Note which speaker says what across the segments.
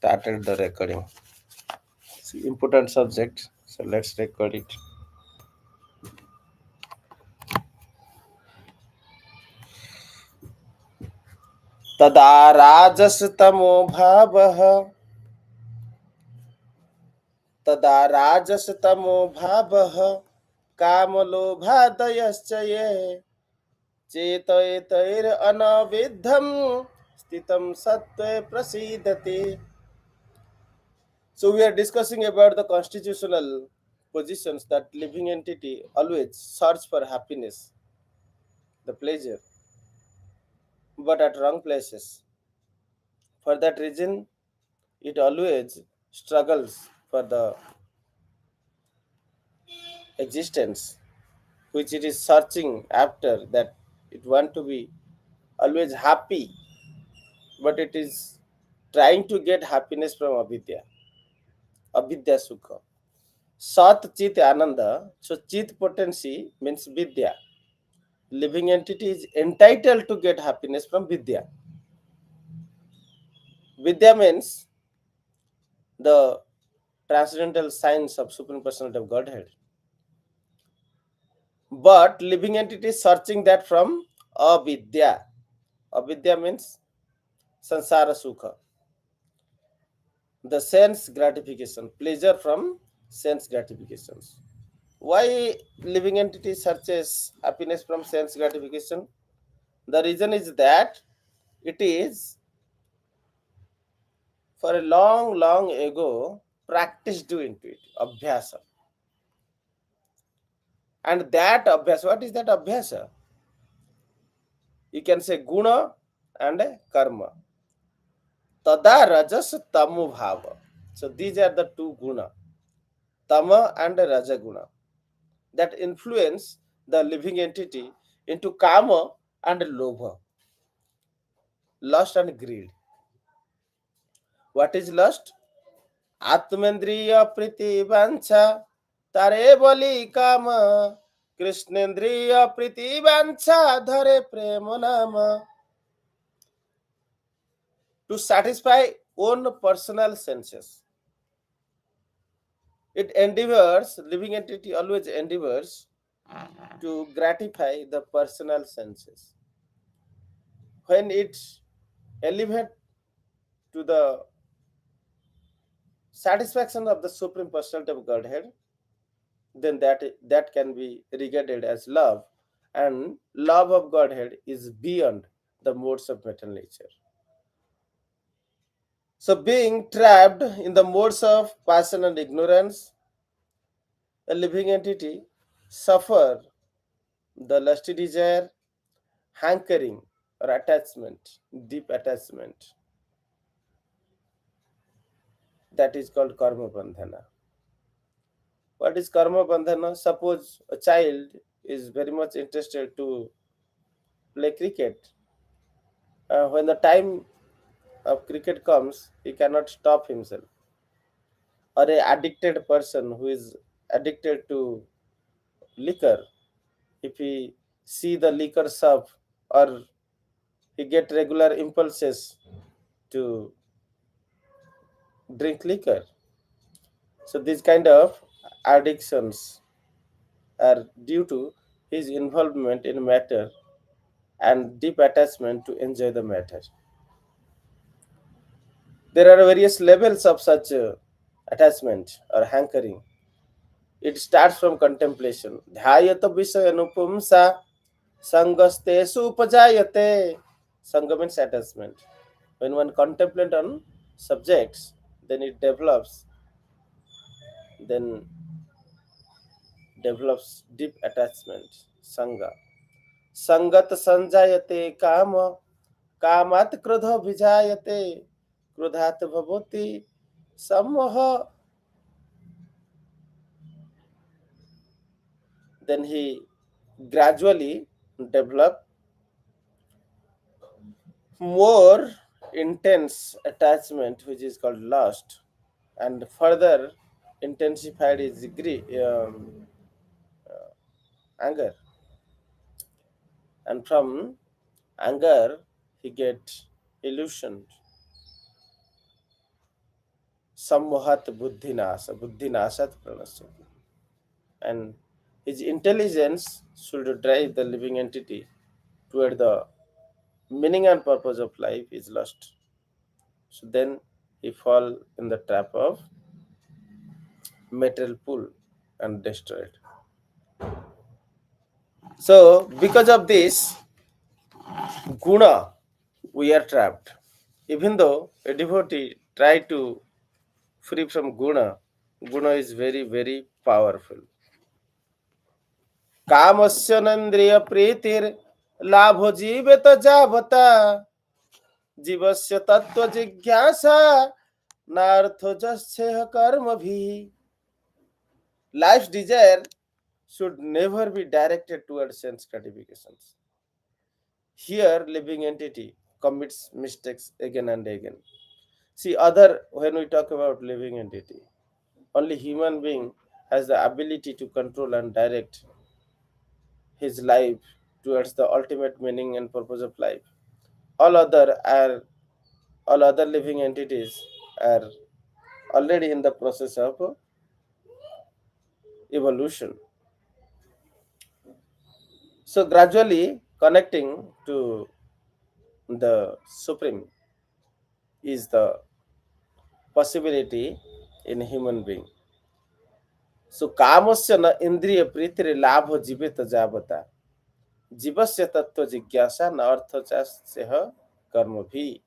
Speaker 1: started the recording. It's important subject, so let's record it. तदा राजसतमो भावः तदा राजसतमो भावः कामलोभादयश्च ये चेतयेतैरनविद्धं स्थितं सत्त्वे प्रसीदति. So we are discussing about the constitutional positions that living entity always search for happiness, the pleasure, but at wrong places. For that reason, it always struggles for the existence which it is searching after, that it want to be always happy, but it is trying to get happiness from avidya sukha. Sat chit ananda, so chit potency means vidya. Living entity is entitled to get happiness from vidya. Vidya means the transcendental science of supreme personality of Godhead. But living entity is searching that from avidya. Avidya means sansara sukha, the sense gratification, pleasure from sense gratifications. Why living entity searches happiness from sense gratification? The reason is that it is for a long ago practiced into it, abhyasa. And that abhyasa, what is that abhyasa? You can say guna and karma. Tada rajas tamu bhava. So these are the two guna, tama and rajaguna, that influence the living entity into kama and lobha, lust and greed. What is lust? आत्मेन्द्रिय प्रीति वांछा तारे बलि काम कृष्णेन्द्रिय प्रीति वांछा धरे प्रेम नाम. To satisfy own personal senses, it endeavors, living entity always endeavors to gratify the personal senses. When it elevates to the satisfaction of the supreme personality of Godhead, then that can be regarded as love, and love of Godhead is beyond the modes of material nature. So being trapped in the modes of passion and ignorance, a living entity suffer the lusty desire, hankering or attachment, deep attachment, that is called karma bandhana. What is karma bandhana? Suppose a child is very much interested to play cricket. When the time of cricket comes, he cannot stop himself. Or a addicted person who is addicted to liquor, if he see the liquor shop, or he get regular impulses to drink liquor. So these kind of addictions are due to his involvement in matter and deep attachment to enjoy the matter. There are various levels of such attachment or hankering. It starts from contemplation. Dhyayata visayanupumsa sangaste supajayate. Sangha means attachment. When one contemplates on subjects, then it then develops deep attachment. Sangha. Sangat sanjayate kama. Kamat krodha vijayate. Krodhat bhavoti sammoha. Then he gradually develop more intense attachment, which is called lust, and further intensified is anger, and from anger he get illusioned, sammohat buddhinasa, buddhinasat pranasya. And his intelligence should drive the living entity toward the meaning and purpose of life is lost. So then he fall in the trap of material pull and destroyed. So because of this guna, we are trapped. Even though a devotee try to free from guna, guna is very very powerful. कामस्य नन्द्रिय प्रीतिर लाभो जीवित जावता जीवस्य तत्व जिज्ञासा नार्थो जस्येह कर्म भी. Life's desire should never be directed towards sense gratifications. Here, living entity commits mistakes again and again. See, other when we talk about living entity, only human being has the ability to control and direct his life towards the ultimate meaning and purpose of life. All other are all other living entities are already in the process of evolution. So gradually connecting to the supreme is the possibility in human being. So कामस्य न इंद्रिय प्रीतिर लाभ जीवित जावता जीवस्य तत्व जिज्ञासा न अर्थचास्यः कर्म भी.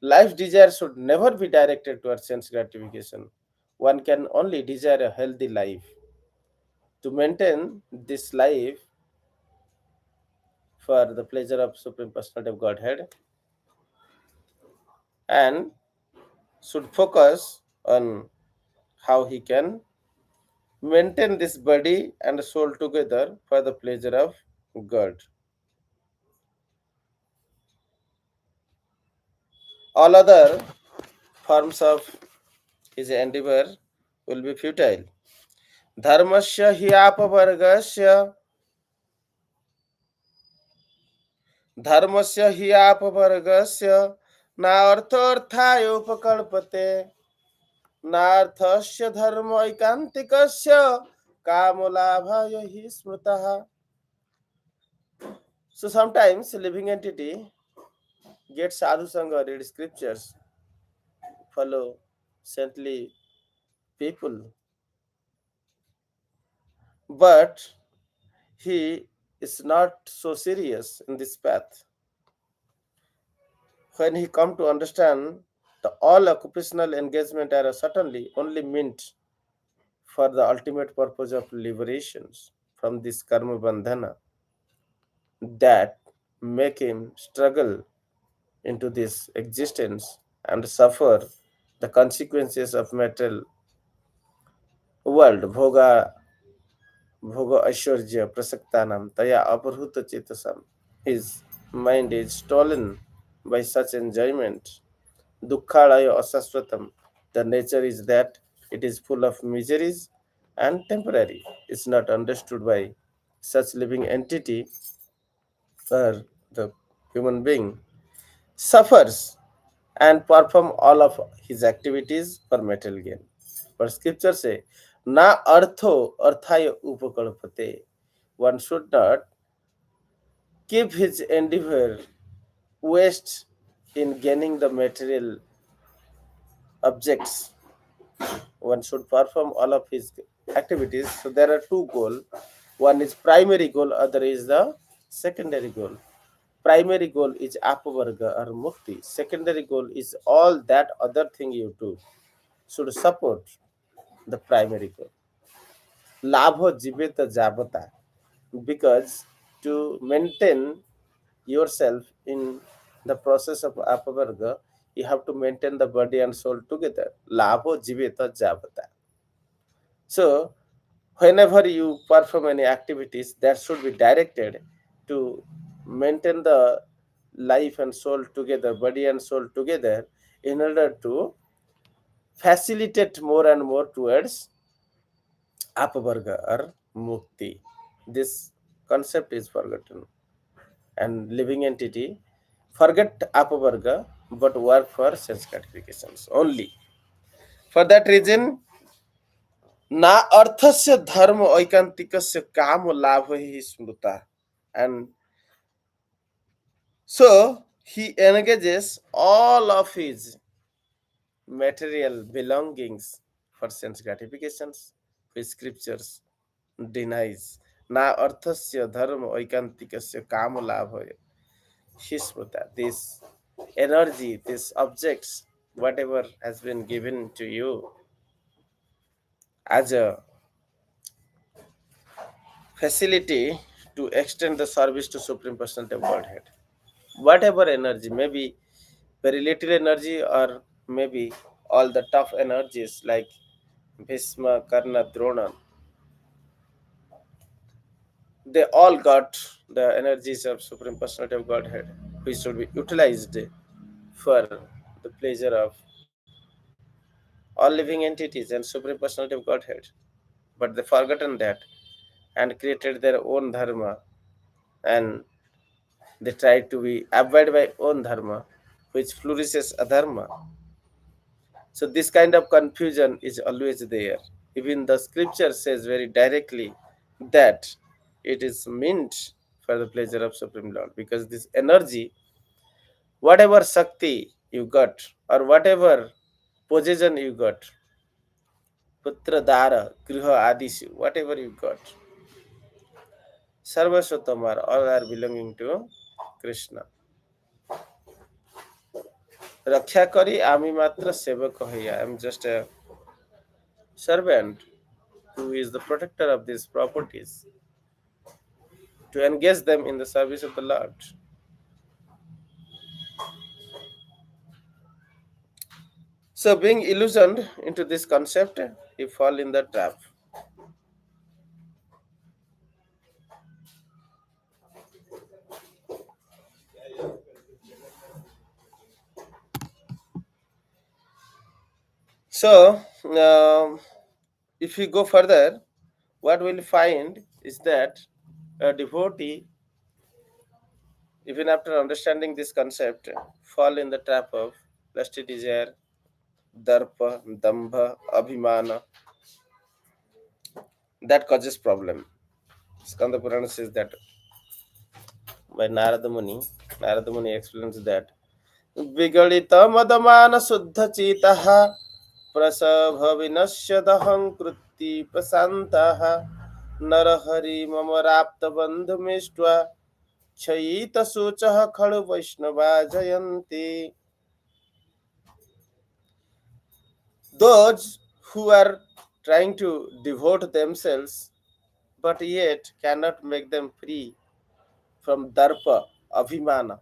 Speaker 1: Life desire should never be directed towards sense gratification. One can only desire a healthy life. To maintain this life for the pleasure of Supreme Personality of Godhead, and should focus on how he can maintain this body and soul together for the pleasure of God. All other forms of his endeavor will be futile. धर्मस्य हि आपवर्गस्य धर्मस्य हि आपवर्गस्य नार्थाय उपकल्पते नार्थस्य धर्म ऐकान्तिकस्य कामलाभाय हि स्मृतः. So sometimes living entity gets sadhu sangha, read scriptures, follow saintly people, but he is not so serious in this path. When he come to understand the all occupational engagement are certainly only meant for the ultimate purpose of liberations from this karma bandhana that make him struggle into this existence and suffer the consequences of material world bhoga bhoga aishwarya prasaktanam taya aparhuta chetasam. His mind is stolen by such enjoyment. Dukkhalaya asaswatam. The nature is that it is full of miseries and temporary. It's not understood by such living entity or the human being suffers and perform all of his activities for material gain. But scripture say, na artho arthaya upakalpate. One should not keep his endeavor waste in gaining the material objects. One should perform all of his activities. So there are two goals. One is primary goal, other is the secondary goal. Primary goal is apavarga or mukti. Secondary goal is all that other thing you do should support the primary goal. Labho jiveta jabata. Because to maintain yourself in the process of apavarga, you have to maintain the body and soul together. Labho jiveta jabata. So, whenever you perform any activities, that should be directed to maintain the life and soul together, body and soul together, in order to facilitate more and more towards apavarga or mukti. This concept is forgotten, and living entity forget apavarga but work for sense gratifications only. For that reason, na arthasya dharma oikantikasya kama labha hi smruta. And so he engages all of his material belongings for sense gratifications, which scriptures denies. Na arthasya dharma oikantikasya kama labha hi smruta. This energy, these objects, whatever has been given to you as a facility to extend the service to Supreme Personality of Godhead. Whatever energy, maybe very little energy or maybe all the tough energies like Bhishma, Karna, Drona, they all got the energies of Supreme Personality of Godhead, which should be utilized for the pleasure of all living entities and Supreme Personality of Godhead. But they forgotten that and created their own dharma, and they try to be abide by own dharma, which flourishes adharma. So this kind of confusion is always there. Even the scripture says very directly that it is meant for the pleasure of Supreme Lord, because this energy, whatever Shakti you got or whatever possession you got, Putra Dara, Griha Adishu, whatever you got, Sarvasvatamar, all are belonging to Krishna. रक्षा करी आमी मात्र सेवक है. I am just a servant who is the protector of these properties to engage them in the service of the Lord. So, being illusioned into this concept, you fall in the trap. So, if we go further, what we'll find is that a devotee, even after understanding this concept, fall in the trap of lusty desire, darpa, dambha, abhimana. That causes problem. Skanda Purana says that by Narada Muni. Narada Muni explains that Vigalita Madamana Suddha Chitaha Prasabha Vinashyadaham Kruti Prasantaha Narahari Mamarapta Bandhumishtva Chayita Suchaha Khalu Vaishnava Jayanti. Those who are trying to devote themselves but yet cannot make them free from darpa, abhimana,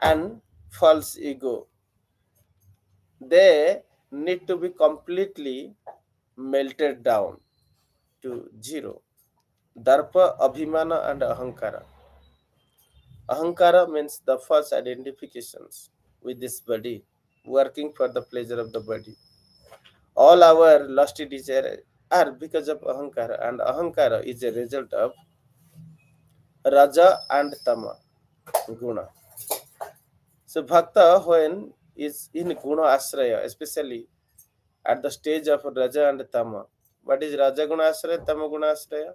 Speaker 1: and false ego, they need to be completely melted down to zero. Darpa, abhimana, and ahankara. Ahankara means the false identifications with this body, working for the pleasure of the body. All our lusty desire are because of ahankara, and ahankara is a result of raja and tama guna. So bhakta, when is in guna asraya, especially at the stage of raja and tama. What is raja guna asraya, tama guna asraya?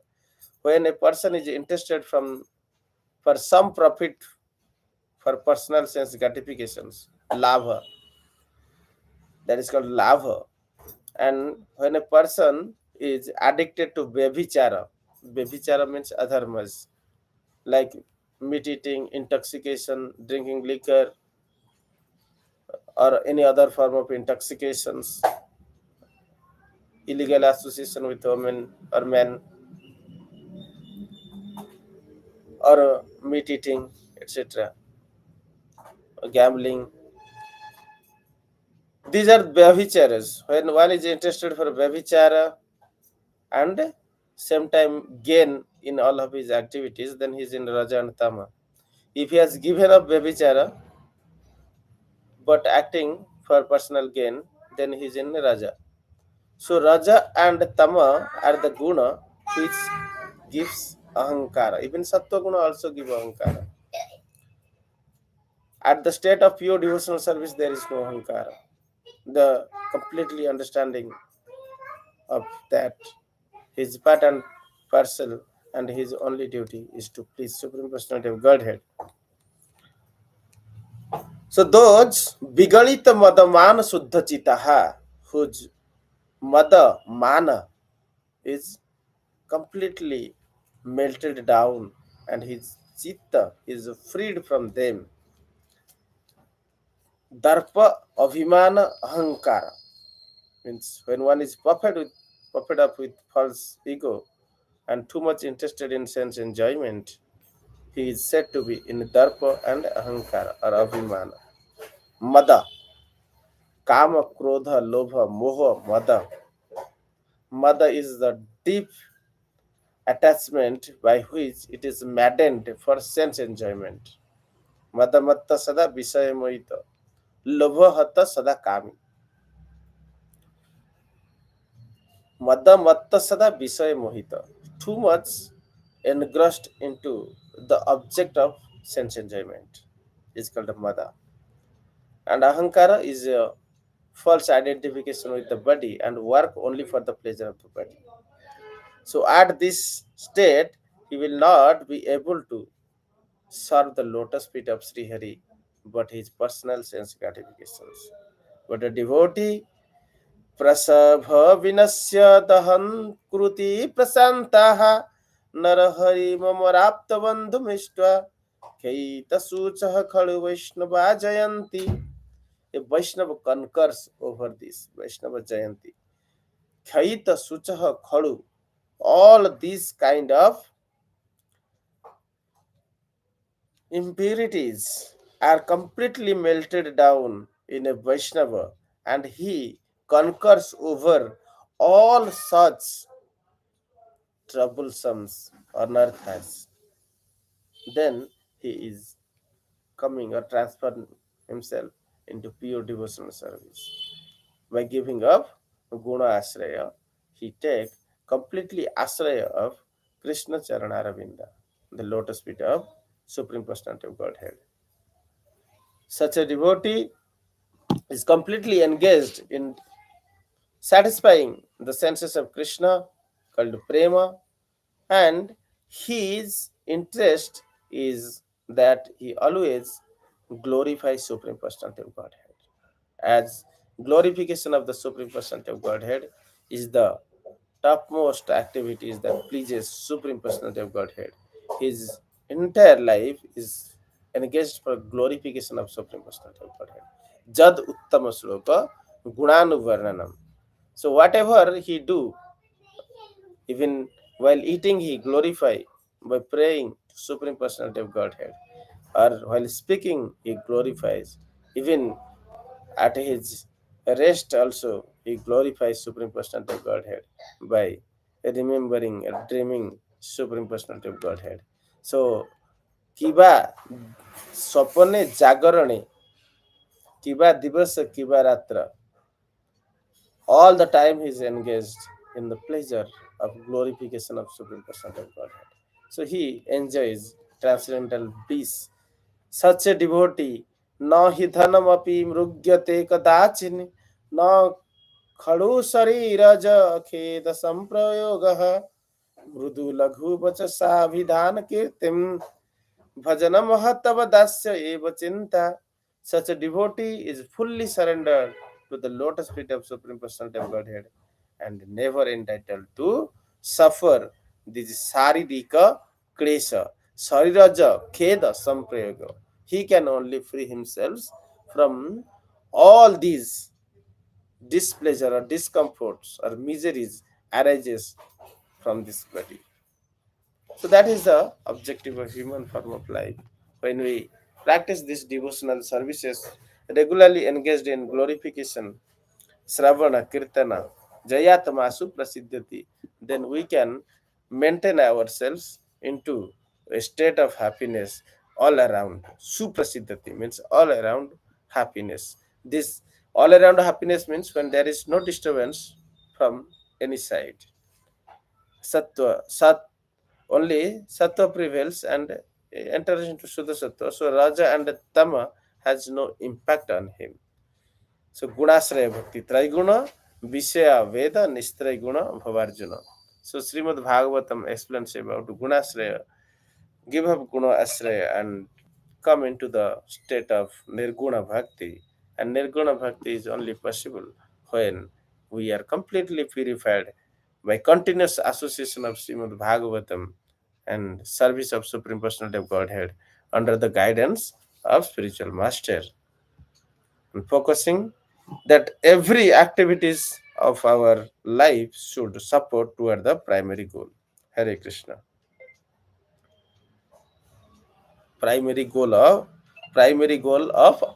Speaker 1: When a person is interested for some profit for personal sense gratifications, labha, that is called labha. And when a person is addicted to bevichara means adharmas, like meat eating, intoxication, drinking liquor, or any other form of intoxications, illegal association with women or men, or meat eating, etc., gambling. These are Vyabhicharas. When one is interested for Vyabhichara and same time gain in all of his activities, then he is in Raja and Tama. If he has given up Vyabhichara but acting for personal gain, then he is in Raja. So Raja and Tama are the guna which gives ahankara. Even Sattva guna also give ahankara. At the state of pure devotional service, there is no ahankara. the completely understanding of that his part and parcel and his only duty is to please Supreme Personality of Godhead. So those Bigalita Madamana Suddhachitaha, whose mother mana is completely melted down and his chitta is freed from them. Darpa Avimana Ahankara means when one is puffed up with false ego and too much interested in sense enjoyment, he is said to be in Darpa and Ahankara or Avimana. Mada, Kama, Krodha, Lobha, Moha, Mada. Mada is the deep attachment by which it is maddened for sense enjoyment. Mada matta sada visaya mohita. Lobha hata sada kami. Mada matta sada visaya mohita. Too much engrossed into the object of sense enjoyment is called mada. And ahankara is a false identification with the body and work only for the pleasure of the body. So at this state, he will not be able to serve the lotus feet of Sri Hari, but his personal sense gratifications. But a devotee prasabha dahan kruti prasantaha narahari mamaraptabandhumishtva kaita suchaha khalu vaishnava jayanti. A Vaishnava concurs over this Vaishnava Jayanti. Khaita suchaha khalu. All these kind of impurities are completely melted down in a Vaishnava and he conquers over all such troublesomes anarthas. Then he is coming or transferring himself into pure devotional service. By giving up Guna Asraya, he take completely Asraya of Krishna Charanaravinda, the lotus feet of Supreme Personality of Godhead. Such a devotee is completely engaged in satisfying the senses of Krishna, called prema, and his interest is that he always glorifies Supreme Personality of Godhead. As glorification of the Supreme Personality of Godhead is the topmost activities that pleases Supreme Personality of Godhead. His entire life is engaged for glorification of Supreme Personality of Godhead. Jad Uttama Sloka Gunanuvarnanam. So whatever he do, even while eating, he glorify by praying to Supreme Personality of Godhead. Or while speaking, he glorifies. Even at his rest also, he glorifies Supreme Personality of Godhead by remembering or dreaming Supreme Personality of Godhead. So, kiba sopone jagarane, kiba divasa, kiba ratra, all the time he is engaged in the pleasure of glorification of Supreme Personality of Godhead. So he enjoys transcendental bliss. Such a devotee, na hi dhanam api mrugyate kadachin, na khadu sariraja kheda samprayogaha, mrudu laghu vacha savidhan kirtim, bhajana mahatava dasya eva chinta. Such a devotee is fully surrendered to the lotus feet of Supreme Personality of Godhead and never entitled to suffer this saridika klesha, sariraja kheda samprayoga. He can only free himself from all these displeasure or discomforts or miseries arises from this body. So that is the objective of human form of life. When we practice these devotional services, regularly engaged in glorification, Sravana, Kirtana, Jayatamasu Prasiddhati, then we can maintain ourselves into a state of happiness all around. Suprasiddhati means all around happiness. This all around happiness means when there is no disturbance from any side. Sat only Sattva prevails and enters into Shuddha Sattva. So Raja and Tama has no impact on him. So Gunashraya Bhakti, Traiguna, Vishaya Veda, Nistraya Guna, Bhavarjuna. So Srimad Bhagavatam explains about Gunashraya, give up Guna Ashraya and come into the state of Nirguna Bhakti. And Nirguna Bhakti is only possible when we are completely purified by continuous association of Srimad Bhagavatam and service of Supreme Personality of Godhead under the guidance of spiritual master. And focusing that every activities of our life should support toward the primary goal. Hare Krishna. Primary goal of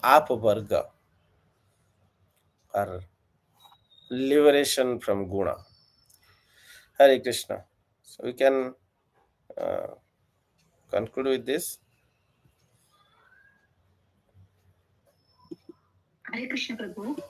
Speaker 1: Apvarga or liberation from Guna. Hare Krishna. So we can uh, conclude with this.
Speaker 2: Hare Krishna Prabhu.